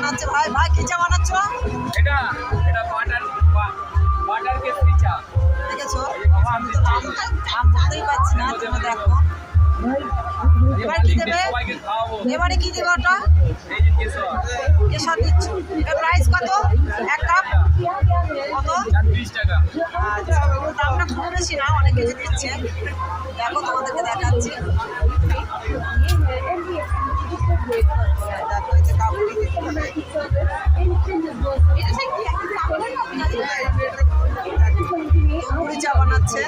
বানাচ্ছে ভাই। ভাই কি চা বানাচ্ছ? এটা এটা বাটার কেসরি চা। দেখেছো? আমি তো নাম বলতেই পারছি না, তোমরা দেখো। এবার কি দেবে? এবারে কি দেবে ওটা? এই যে কেশর। কেশর দিচ্ছ। এর প্রাইস কত? এক কাপ কত? 20 টাকা। আচ্ছা, দামটা খুব বেশি না, অনেক কিছু দিচ্ছে। দেখো তোমাদেরকে দেখাচ্ছি। দেখো এই যে কাপড়ি তন্দুরি চা বানাচ্ছে।